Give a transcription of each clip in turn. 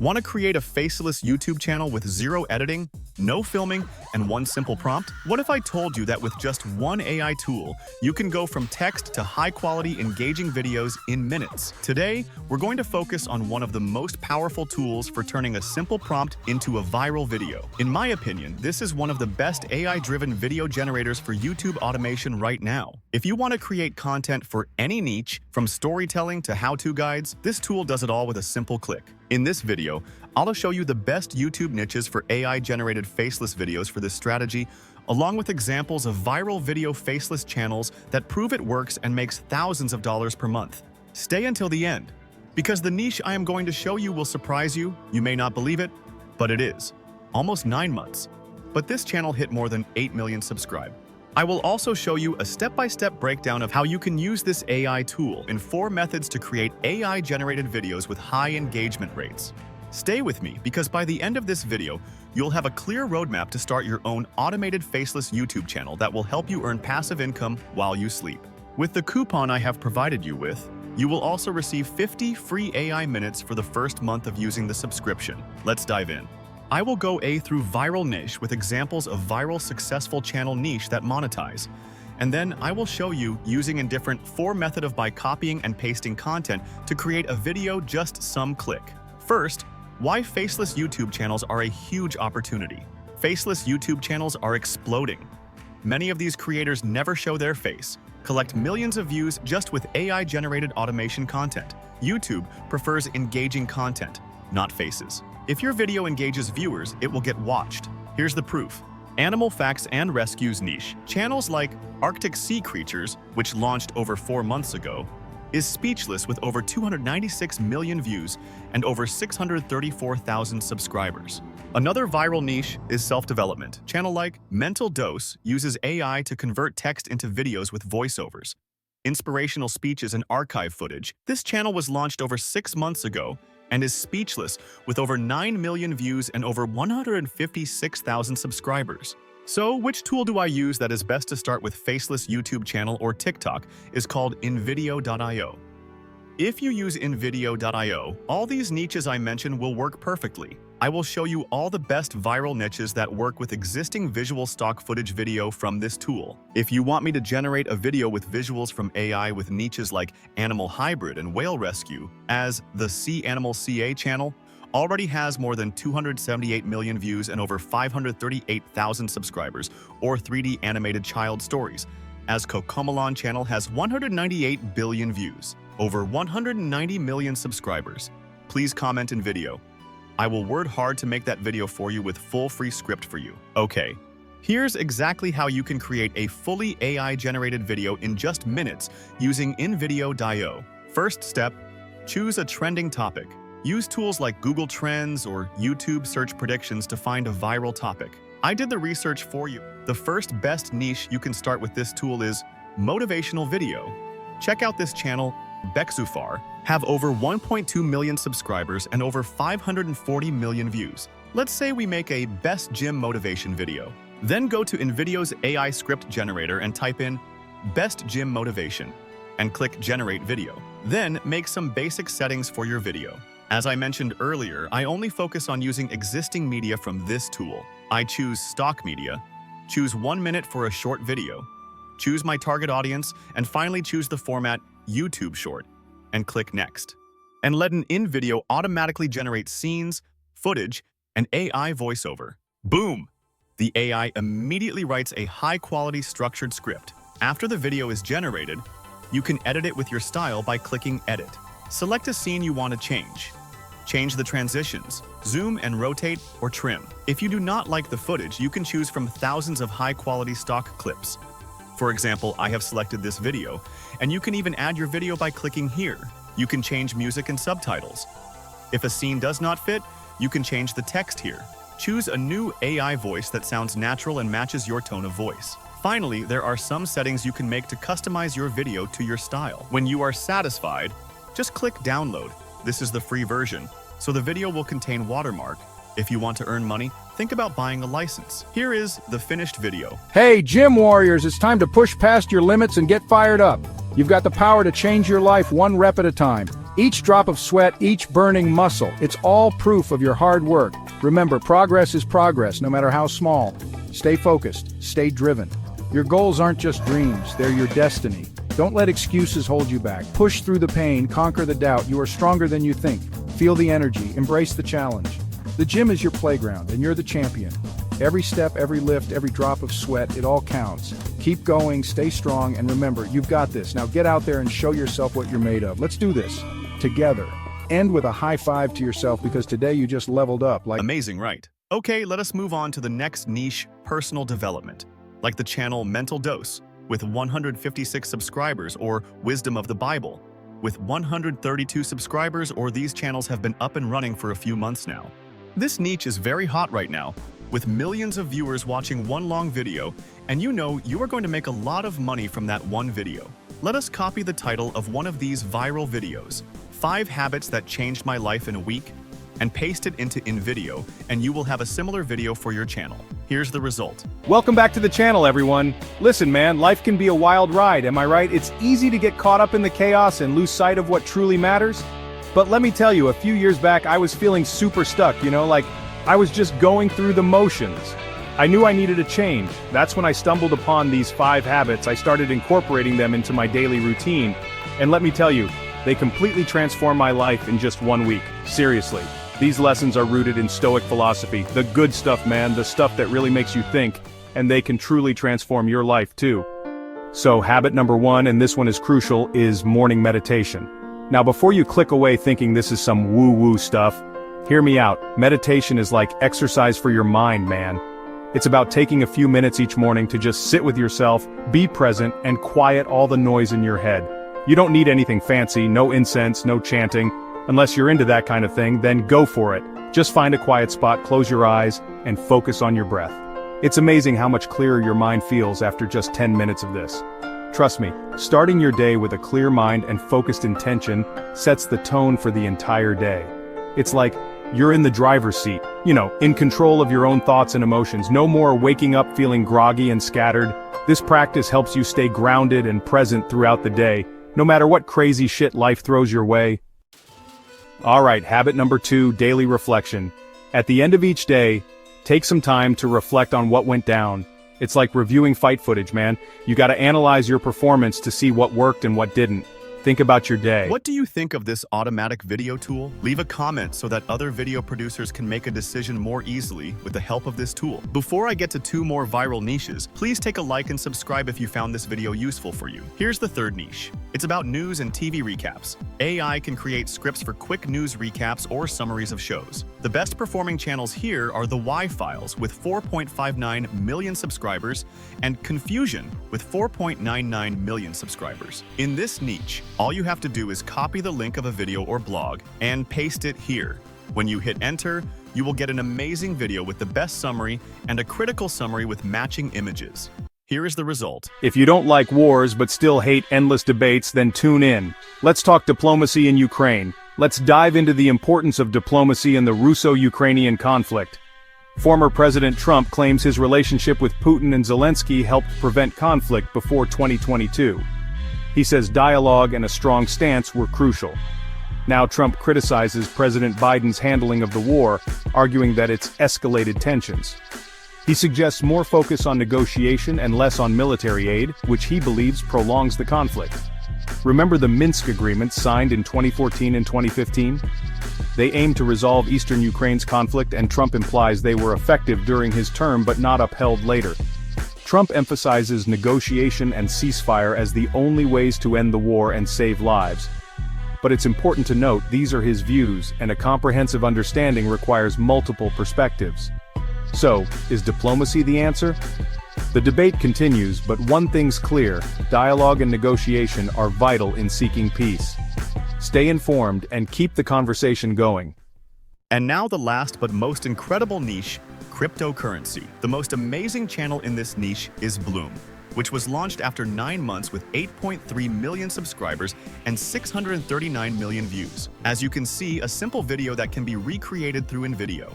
Want to create a faceless YouTube channel with zero editing, no filming, and one simple prompt? What if I told you that with just one AI tool, you can go from text to high-quality, engaging videos in minutes? Today, we're going to focus on one of the most powerful tools for turning a simple prompt into a viral video. In my opinion, this is one of the best AI-driven video generators for YouTube automation right now. If you want to create content for any niche, from storytelling to how-to guides, this tool does it all with a simple click. In this video, I'll show you the best YouTube niches for AI-generated faceless videos for this strategy, along with examples of viral video faceless channels that prove it works and makes thousands of dollars per month. Stay until the end, because the niche I am going to show you will surprise you. You may not believe it, but it is. Almost 9 months. But this channel hit more than 8 million subscribers. I will also show you a step-by-step breakdown of how you can use this AI tool in 4 methods to create AI-generated videos with high engagement rates. Stay with me, because by the end of this video, you'll have a clear roadmap to start your own automated faceless YouTube channel that will help you earn passive income while you sleep. With the coupon I have provided you with, you will also receive 50 free AI minutes for the first month of using the subscription. Let's dive in. I will go through viral niche with examples of viral successful channel niche that monetize. And then I will show you using a different 4 method of by copying and pasting content to create a video just some click. First, why faceless YouTube channels are a huge opportunity. Faceless YouTube channels are exploding. Many of these creators never show their face, collect millions of views just with AI-generated automation content. YouTube prefers engaging content, not faces. If your video engages viewers, it will get watched. Here's the proof. Animal Facts and Rescues niche. Channels like Arctic Sea Creatures, which launched over 4 months ago, is speechless with over 296 million views and over 634,000 subscribers. Another viral niche is self-development. Channel like Mental Dose uses AI to convert text into videos with voiceovers, inspirational speeches, and archive footage. This channel was launched over 6 months ago and is speechless with over 9 million views and over 156,000 subscribers. So, which tool do I use that is best to start with faceless YouTube channel or TikTok is called Invideo.io. If you use Invideo.io, all these niches I mentioned will work perfectly. I will show you all the best viral niches that work with existing visual stock footage video from this tool. If you want me to generate a video with visuals from AI with niches like Animal Hybrid and Whale Rescue, as the Sea Animal CA channel already has more than 278 million views and over 538,000 subscribers, or 3D animated child stories, as Cocomelon channel has 198 billion views, over 190 million subscribers. Please comment in video. I will work hard to make that video for you with full free script for you. Okay, here's exactly how you can create a fully AI-generated video in just minutes using Invideo.io. First step, choose a trending topic. Use tools like Google Trends or YouTube search predictions to find a viral topic. I did the research for you. The first best niche you can start with this tool is motivational video. Check out this channel, Bexufar, have over 1.2 million subscribers and over 540 million views. Let's say we make a best gym motivation video. Then go to Invideo's AI script generator and type in best gym motivation and click generate video. Then make some basic settings for your video. As I mentioned earlier, I only focus on using existing media from this tool. I choose stock media, choose 1 minute for a short video, choose my target audience, and finally choose the format YouTube Short, and click Next. And let an Invideo automatically generate scenes, footage, and AI voiceover. Boom! The AI immediately writes a high-quality structured script. After the video is generated, you can edit it with your style by clicking Edit. Select a scene you want to change. Change the transitions, zoom and rotate, or trim. If you do not like the footage, you can choose from thousands of high-quality stock clips. For example, I have selected this video, and you can even add your video by clicking here. You can change music and subtitles. If a scene does not fit, you can change the text here. Choose a new AI voice that sounds natural and matches your tone of voice. Finally, there are some settings you can make to customize your video to your style. When you are satisfied, just click download. This is the free version, so the video will contain watermark. If you want to earn money, think about buying a license. Here is the finished video. Hey, gym warriors, it's time to push past your limits and get fired up. You've got the power to change your life 1 rep at a time. Each drop of sweat, each burning muscle, it's all proof of your hard work. Remember, progress is progress, no matter how small. Stay focused, stay driven. Your goals aren't just dreams, they're your destiny. Don't let excuses hold you back. Push through the pain, conquer the doubt. You are stronger than you think. Feel the energy, embrace the challenge. The gym is your playground, and you're the champion. Every step, every lift, every drop of sweat, it all counts. Keep going, stay strong, and remember, you've got this. Now get out there and show yourself what you're made of. Let's do this. Together. End with a high five to yourself because today you just leveled up. Amazing, right? Okay, let us move on to the next niche, personal development, like the channel Mental Dose, with 156 subscribers, or Wisdom of the Bible, with 132 subscribers, or these channels have been up and running for a few months now. This niche is very hot right now, with millions of viewers watching one long video, and you know you are going to make a lot of money from that one video. Let us copy the title of one of these viral videos, 5 Habits That Changed My Life in a Week, and paste it into Invideo, and you will have a similar video for your channel. Here's the result. Welcome back to the channel, everyone. Listen, man, life can be a wild ride, am I right? It's easy to get caught up in the chaos and lose sight of what truly matters. But let me tell you, a few years back, I was feeling super stuck, like I was just going through the motions. I knew I needed a change. That's when I stumbled upon these 5 habits. I started incorporating them into my daily routine. And let me tell you, they completely transformed my life in just 1 week. Seriously. These lessons are rooted in Stoic philosophy. The good stuff, man, the stuff that really makes you think, and they can truly transform your life too. So habit number 1, and this one is crucial, is morning meditation. Now before you click away thinking this is some woo-woo stuff, hear me out. Meditation is like exercise for your mind, man. It's about taking a few minutes each morning to just sit with yourself, be present, and quiet all the noise in your head. You don't need anything fancy, no incense, no chanting. Unless you're into that kind of thing, then go for it. Just find a quiet spot, close your eyes, and focus on your breath. It's amazing how much clearer your mind feels after just 10 minutes of this. Trust me, starting your day with a clear mind and focused intention sets the tone for the entire day. It's like you're in the driver's seat, in control of your own thoughts and emotions. No more waking up feeling groggy and scattered. This practice helps you stay grounded and present throughout the day, no matter what crazy shit life throws your way. Alright, habit number 2, daily reflection. At the end of each day, take some time to reflect on what went down. It's like reviewing fight footage, man. You gotta analyze your performance to see what worked and what didn't. Think about your day. What do you think of this automatic video tool? Leave a comment so that other video producers can make a decision more easily with the help of this tool. Before I get to 2 more viral niches, please take a like and subscribe if you found this video useful for you. Here's the 3rd niche. It's about news and TV recaps. AI can create scripts for quick news recaps or summaries of shows. The best performing channels here are the Y-Files with 4.59 million subscribers and Confusion with 4.99 million subscribers. In this niche, all you have to do is copy the link of a video or blog and paste it here. When you hit enter, you will get an amazing video with the best summary and a critical summary with matching images. Here is the result. If you don't like wars but still hate endless debates, then tune in. Let's talk diplomacy in Ukraine. Let's dive into the importance of diplomacy in the Russo-Ukrainian conflict. Former President Trump claims his relationship with Putin and Zelensky helped prevent conflict before 2022. He says dialogue and a strong stance were crucial. Now Trump criticizes President Biden's handling of the war, arguing that it's escalated tensions. He suggests more focus on negotiation and less on military aid, which he believes prolongs the conflict. Remember the Minsk agreements signed in 2014 and 2015? They aimed to resolve eastern Ukraine's conflict, and Trump implies they were effective during his term but not upheld later. Trump emphasizes negotiation and ceasefire as the only ways to end the war and save lives. But it's important to note these are his views, and a comprehensive understanding requires multiple perspectives. So, is diplomacy the answer? The debate continues, but one thing's clear: dialogue and negotiation are vital in seeking peace. Stay informed and keep the conversation going. And now the last but most incredible niche, cryptocurrency. The most amazing channel in this niche is Bloom, which was launched after 9 months with 8.3 million subscribers and 639 million views. As you can see, a simple video that can be recreated through Invideo.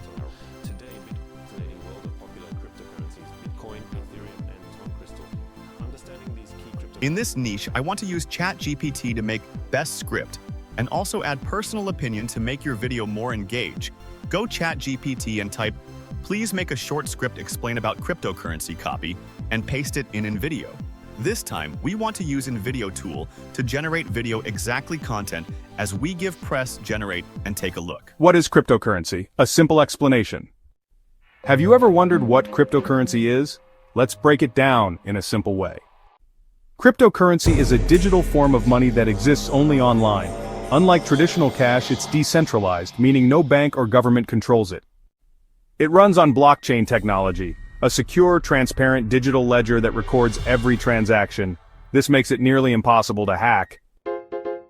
Today, in the fascinating world of popular cryptocurrencies, Bitcoin, Ethereum, and Tom Crystal. Understanding these key cryptocurrencies. In this niche, I want to use ChatGPT to make best script, and also add personal opinion to make your video more engaged. Go ChatGPT and type, "Please make a short script explain about cryptocurrency," copy, and paste it in Invideo. This time, we want to use Invideo tool to generate video exactly content as we give press generate and take a look. What is cryptocurrency? A simple explanation. Have you ever wondered what cryptocurrency is? Let's break it down in a simple way. Cryptocurrency is a digital form of money that exists only online. Unlike traditional cash, it's decentralized, meaning no bank or government controls it. It runs on blockchain technology, a secure, transparent digital ledger that records every transaction. This makes it nearly impossible to hack.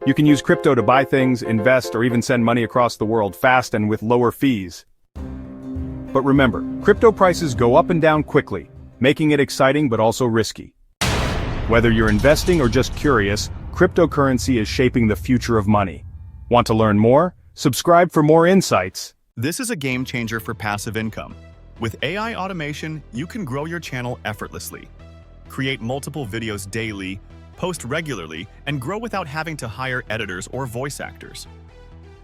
You can use crypto to buy things, invest, or even send money across the world fast and with lower fees. But remember, crypto prices go up and down quickly, making it exciting but also risky. Whether you're investing or just curious, cryptocurrency is shaping the future of money. Want to learn more? Subscribe for more insights. This is a game changer for passive income. With AI automation, you can grow your channel effortlessly. Create multiple videos daily, post regularly, and grow without having to hire editors or voice actors.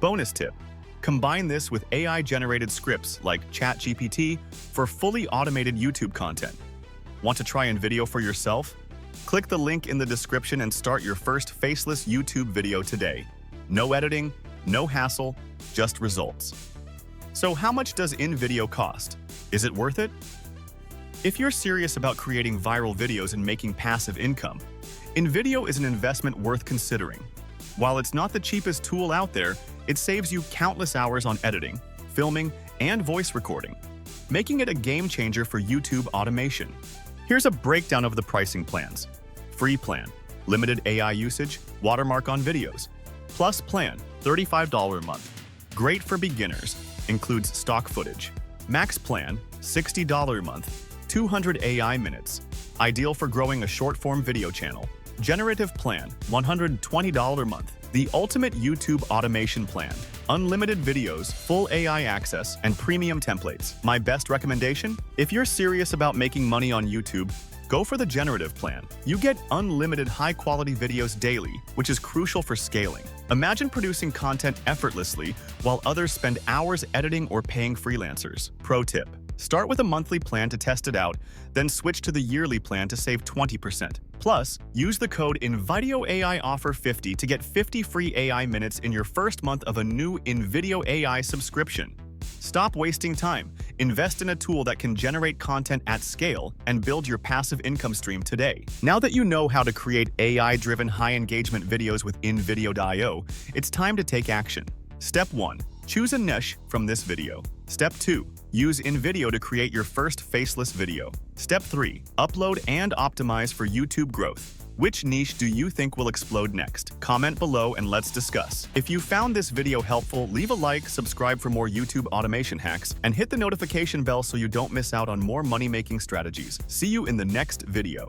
Bonus tip: combine this with AI-generated scripts like ChatGPT for fully automated YouTube content. Want to try Invideo for yourself? Click the link in the description and start your first faceless YouTube video today. No editing, no hassle, just results. So how much does Invideo cost? Is it worth it? If you're serious about creating viral videos and making passive income, Invideo is an investment worth considering. While it's not the cheapest tool out there, it saves you countless hours on editing, filming, and voice recording, making it a game changer for YouTube automation. Here's a breakdown of the pricing plans. Free plan, limited AI usage, watermark on videos. Plus plan, $35 a month. Great for beginners, includes stock footage. Max plan, $60 a month, 200 AI minutes. Ideal for growing a short-form video channel. Generative plan, $120 a month. The ultimate YouTube automation plan. Unlimited videos, full AI access, and premium templates. My best recommendation? If you're serious about making money on YouTube, go for the generative plan. You get unlimited high-quality videos daily, which is crucial for scaling. Imagine producing content effortlessly while others spend hours editing or paying freelancers. Pro tip: start with a monthly plan to test it out, then switch to the yearly plan to save 20%. Plus, use the code Invideo AI Offer 50 to get 50 free AI minutes in your first month of a new Invideo AI subscription. Stop wasting time. Invest in a tool that can generate content at scale and build your passive income stream today. Now that you know how to create AI-driven high-engagement videos with Invideo.io, it's time to take action. Step 1. Choose a niche from this video. Step 2. Use Invideo to create your first faceless video. Step 3. Upload and optimize for YouTube growth. Which niche do you think will explode next? Comment below and let's discuss. If you found this video helpful, leave a like, subscribe for more YouTube automation hacks, and hit the notification bell so you don't miss out on more money-making strategies. See you in the next video.